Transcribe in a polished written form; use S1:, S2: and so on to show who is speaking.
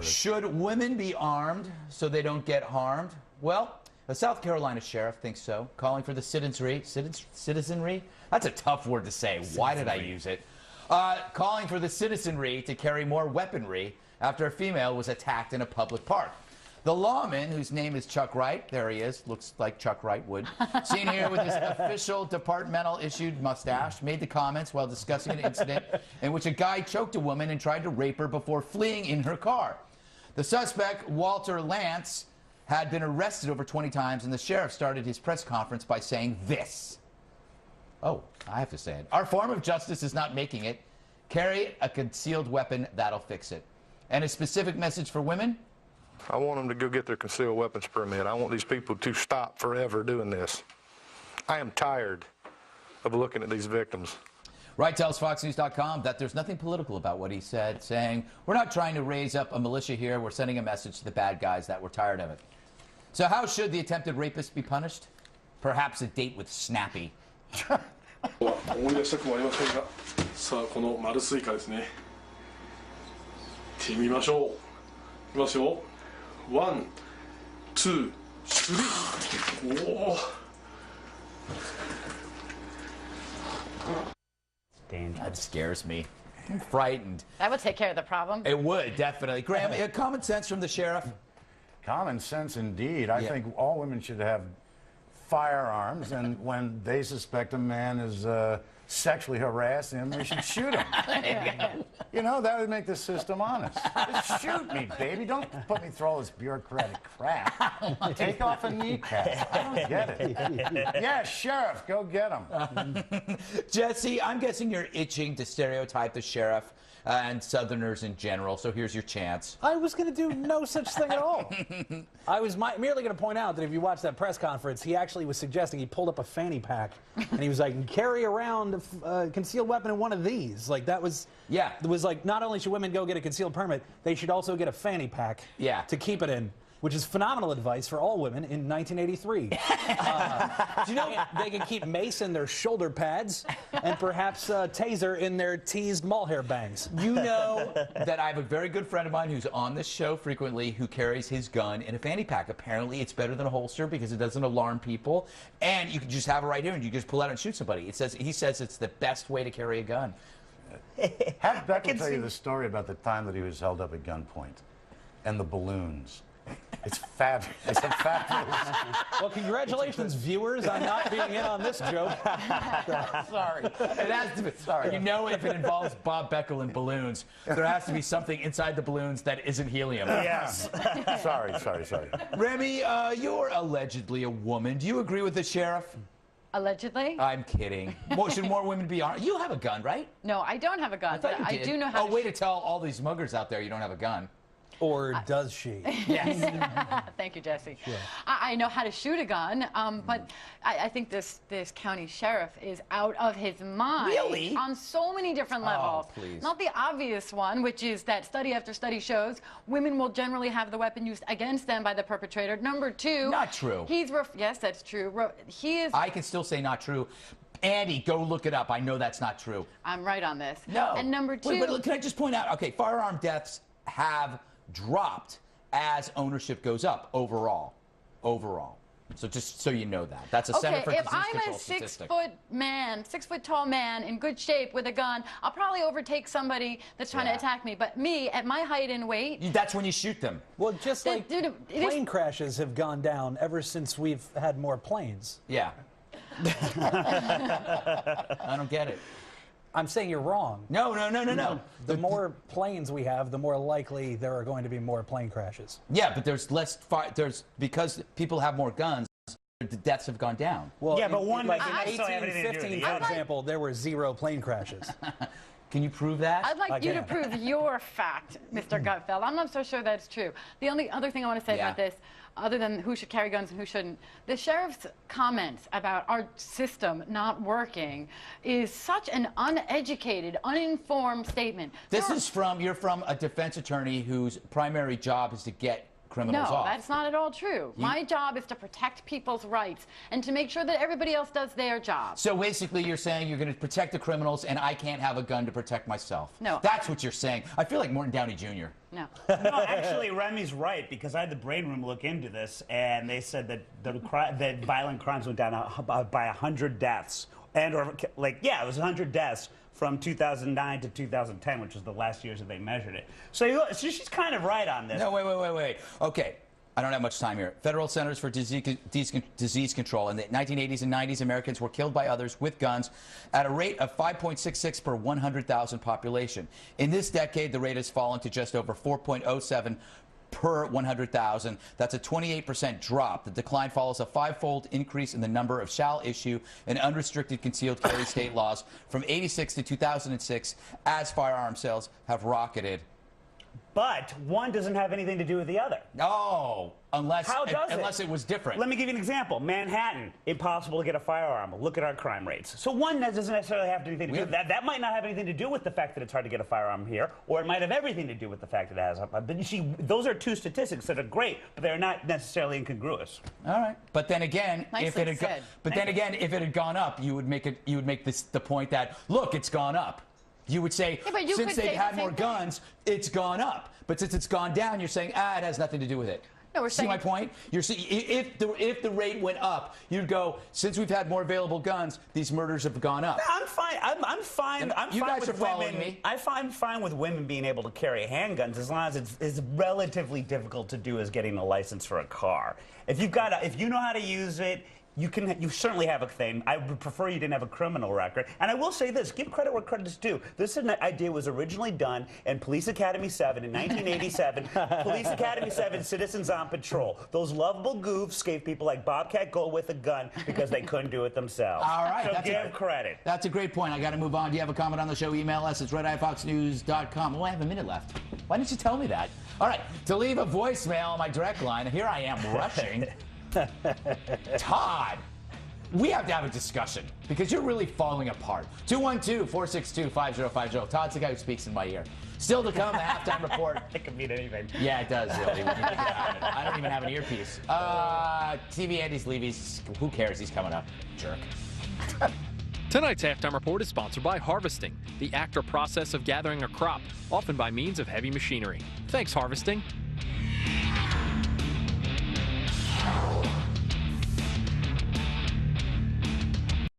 S1: Florida.
S2: Should women be armed so they don't get harmed? Well, a South Carolina sheriff thinks so, calling for the citizenry? That's a tough word to say. Why did I use it? Calling for the citizenry to carry more weaponry after a female was attacked in a public park. The lawman, whose name is Chuck Wright, there he is, looks like Chuck Wright would, seen here with his official departmental issued mustache, made the comments while discussing an incident in which a guy choked a woman and tried to rape her before fleeing in her car. The suspect, Walter Lance, had been arrested over 20 times, and the sheriff started his press conference by saying this. Oh, I have to say it. Our form of justice is not making it. Carry a concealed weapon, that'll fix it. And a specific message for women?
S3: I want them to go get their concealed weapons permit. I want these people to stop forever doing this. I am tired of looking at these victims.
S2: Wright tells FoxNews.com that there's nothing political about what he said, saying, we're not trying to raise up a militia here. We're sending a message to the bad guys that we're tired of it. So how should the attempted rapist be punished? Perhaps a date with Snappy.
S4: 思い出したくもありませんが、さあこの丸スイカですね。いってみましょう。いきますよ。ワン、ツー、スリー。おお。
S2: That scares me. I'm frightened.
S5: That would take care of the problem.
S2: It would, definitely. Graham, common sense from the sheriff?
S1: Common sense indeed. I think all women should have firearms, and when they suspect a man is sexually harassing them, they should shoot him. You know, that would make the system honest. Just shoot me, baby. Don't put me through all this bureaucratic crap. Take off a kneecap. I don't get it. Yeah, sheriff, go get him.
S2: Jesse, I'm guessing you're itching to stereotype the sheriff and Southerners in general, so here's your chance.
S6: I was going to do no such thing at all. I was merely going to point out that if you watch that press conference, he actually was suggesting he pulled up a fanny pack, and he was like, carry around a concealed weapon in one of these. Like, that was, it was like, not only should women go get a concealed permit, they should also get a fanny pack to keep it in. Which is phenomenal advice for all women in 1983. Do you know they can keep mace in their shoulder pads and perhaps taser in their teased mole hair bangs?
S2: You know that I have a very good friend of mine who's on this show frequently who carries his gun in a fanny pack. Apparently, it's better than a holster because it doesn't alarm people, and you can just have it right here and you just pull it out and shoot somebody. He says it's the best way to carry a gun.
S1: Have Beck tell you the story about the time that he was held up at gunpoint and the balloons. It's fabulous. It's a fabulous.
S6: Well, congratulations, viewers, on not being in on this joke.
S2: Sorry. It has to be. Sorry. You know, if it involves Bob Beckel and balloons, there has to be something inside the balloons that isn't helium.
S1: Yes. Sorry.
S2: Remy, you're allegedly a woman. Do you agree with the sheriff?
S5: Allegedly?
S2: I'm kidding. Should more women be armed? You have a gun, right?
S5: No, I don't have a gun, but I do know how to
S2: way to tell all these muggers out there you don't have a gun.
S6: Or does she?
S5: Yes. Thank you, Jesse. Sure. I know how to shoot a gun, but I think this county sheriff is out of his mind.
S2: Really?
S5: On so many different levels.
S2: Oh, please.
S5: Not the obvious one, which is that study after study shows women will generally have the weapon used against them by the perpetrator. Number two.
S2: Not true.
S5: Yes, that's true.
S2: I can still say not true. Andy, go look it up. I know that's not true.
S5: I'm right on this.
S2: No.
S5: And number two.
S2: Wait, can I just point out, okay, firearm deaths have dropped as ownership goes up overall. So just so you know that. That's a Center for Disease Control statistic.
S5: If I'm a 6 foot tall man in good shape with a gun, I'll probably overtake somebody that's trying to attack me. But me, at my height and weight...
S2: That's when you shoot them.
S6: Well, just like plane crashes have gone down ever since we've had more planes.
S2: Yeah. I don't get it.
S6: I'm saying you're wrong.
S2: No.
S6: The more planes we have, the more likely there are going to be more plane crashes.
S2: Yeah, but there's less because people have more guns, the deaths have gone down.
S6: Well,
S7: yeah, but
S6: like in 1815, for example, there were 0 plane crashes.
S2: Can you prove that?
S5: I'd like you to prove your fact, Mr. Gutfeld. I'm not so sure that's true. The only other thing I want to say about this, other than who should carry guns and who shouldn't, the sheriff's comments about our system not working is such an uneducated, uninformed statement.
S2: You're from a defense attorney whose primary job is to get criminals
S5: No,
S2: off.
S5: that's not at all true. My job is to protect people's rights and to make sure that everybody else does their job.
S2: So basically you're saying you're going to protect the criminals and I can't have a gun to protect myself.
S5: No.
S2: That's what you're saying. I feel like Morton Downey Jr.
S5: No.
S7: No, actually, Remy's right, because I had the brain room look into this, and they said that that violent crimes went down by 100 deaths. It was 100 deaths from 2009 to 2010, which was the last years that they measured it. So she's kind of right on this.
S2: No, wait. Okay. I don't have much time here. Federal Centers for Disease Control. In the 1980s and 90s, Americans were killed by others with guns at a rate of 5.66 per 100,000 population. In this decade, the rate has fallen to just over 4.07 per 100,000. That's a 28% drop. The decline follows a five-fold increase in the number of shall issue and unrestricted concealed carry state laws from 86 to 2006 as firearm sales have rocketed.
S7: But one doesn't have anything to do with the other.
S2: Oh, unless it was different.
S7: Let me give you an example. Manhattan, impossible to get a firearm. Look at our crime rates. So one doesn't necessarily have anything to do with that. That might not have anything to do with the fact that it's hard to get a firearm here, or it might have everything to do with the fact that it has. But you see, those are two statistics that are great, but they're not necessarily incongruous.
S2: All right. But then again, if it had gone up, you would make the point that, look, it's gone up. You would say, since they've had more guns, it's gone up. But since it's gone down, you're saying, it has nothing to do with it.
S5: No, we're
S2: See my point? You're saying if the rate went up, you'd go, since we've had more available guns, these murders have gone up.
S7: I'm fine. I'm fine.
S2: You guys are following me.
S7: I'm fine with women being able to carry handguns as long as it's relatively difficult to do as getting a license for a car. If you know how to use it, you certainly have a thing. I would prefer you didn't have a criminal record. And I will say this, give credit where credit is due. This idea was originally done in Police Academy 7 in 1987. Police Academy 7, Citizens on Patrol. Those lovable goofs gave people like Bobcat Goldthwait a gun because they couldn't do it themselves.
S2: All right.
S7: So give credit.
S2: That's a great point. I got to move on. Do you have a comment on the show? Email us. It's redeyefoxnews.com. Oh, I have a minute left. Why didn't you tell me that? All right. To leave a voicemail on my direct line, here I am rushing. Todd, we have to have a discussion because you're really falling apart. 212-462-5050. Todd's the guy who speaks in my ear. Still to come, the halftime report.
S7: It could mean anything.
S2: Yeah, it does, really. I don't even have an earpiece. TV Andy's leaving. Who cares? He's coming up. Jerk.
S8: Tonight's halftime report is sponsored by Harvesting, the act or process of gathering a crop, often by means of heavy machinery. Thanks, Harvesting.